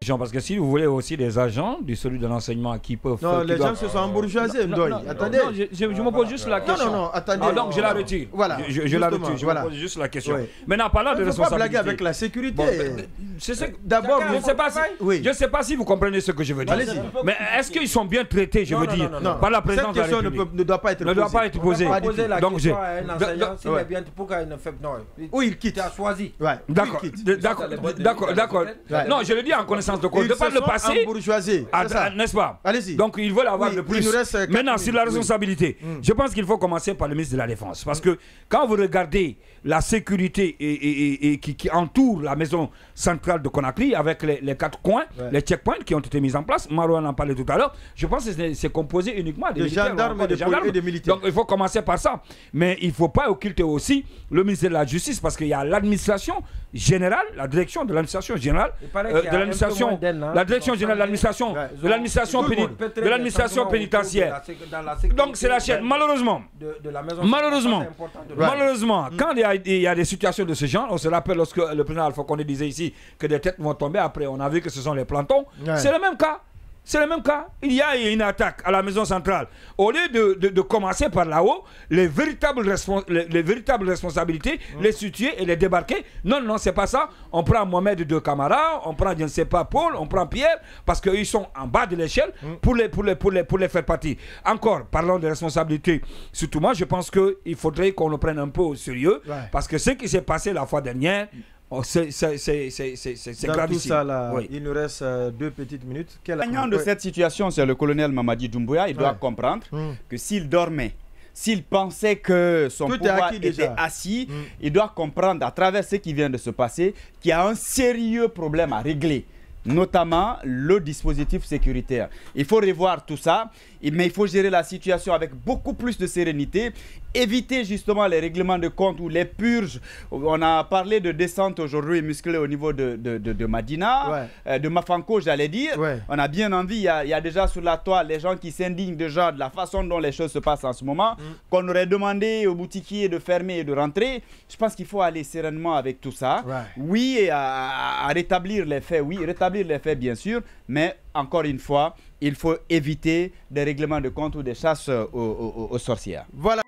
Parce que si vous voulez aussi des agents du celui de l'enseignement qui peuvent... Non, les gens se sont embourgeoisés, attendez. Non, je me pose juste la question. Non, attendez. Ah, donc je la retire. Voilà. Je la retire, je me pose juste la question. Oui. Maintenant, parlant de responsabilité... Il ne faut pas blaguer avec la sécurité. D'abord, je ne sais pas si vous comprenez ce que je veux dire. Mais est-ce qu'ils sont bien traités, je veux dire, par la présidence de la République? Cette question ne doit pas être posée. Ne doit pas être posée. Donc, s'il est bien, pourquoi il ne fait pas? Non. Oui, il quitte. Tu as choisi. D'accord. Non, je le dis en connaissance de cause. De par le passé, n'est-ce pas? Allez-y. Donc ils veulent avoir le plus. Maintenant, sur la responsabilité, je pense qu'il faut commencer par le ministre de la Défense. Parce que quand vous regardez la sécurité qui entoure la maison centrale de Conakry, avec les 4 coins, les checkpoints qui ont été mis en place, Marouane en parlait tout à l'heure, je pense que c'est composé uniquement des gendarmes et des militaires. Donc il faut commencer par ça. Mais il ne faut pas occulter aussi le ministère de la Justice, parce qu'il y a l'administration générale, la direction de l'administration générale, la direction générale de l'administration pénitentiaire. Donc c'est la chaîne. Malheureusement, quand il y a des situations de ce genre, on se rappelle lorsque le président Alpha Condé disait ici que des têtes vont tomber, après on a vu que ce sont les plantons. C'est le même cas. C'est le même cas. Il y a une attaque à la maison centrale. Au lieu de commencer par là-haut, les véritables responsabilités, les situer et les débarquer. Non, c'est pas ça. On prend Mohamed de Camara, on prend, je ne sais pas, Paul, on prend Pierre, parce qu'ils sont en bas de l'échelle pour les faire partir. Encore, parlons de responsabilités. Surtout moi, je pense qu'il faudrait qu'on le prenne un peu au sérieux, parce que ce qui s'est passé la fois dernière, c'est grave. Tout ça, là, il nous reste 2 petites minutes. Le gagnant de cette situation, c'est le colonel Mamadi Doumbouya. Il doit comprendre que s'il dormait, s'il pensait que son pouvoir était assis, il doit comprendre à travers ce qui vient de se passer qu'il y a un sérieux problème à régler, notamment le dispositif sécuritaire. Il faut revoir tout ça, mais il faut gérer la situation avec beaucoup plus de sérénité, éviter justement les règlements de compte ou les purges. On a parlé de descente aujourd'hui musclée au niveau de Madina, de Mafanko, j'allais dire. On a bien envie, il y a déjà sur la toile les gens qui s'indignent déjà de la façon dont les choses se passent en ce moment, qu'on aurait demandé aux boutiquiers de fermer et de rentrer. Je pense qu'il faut aller sereinement avec tout ça. Oui, et à rétablir les faits, bien sûr, mais encore une fois, il faut éviter des règlements de compte ou des chasses aux sorcières. Voilà.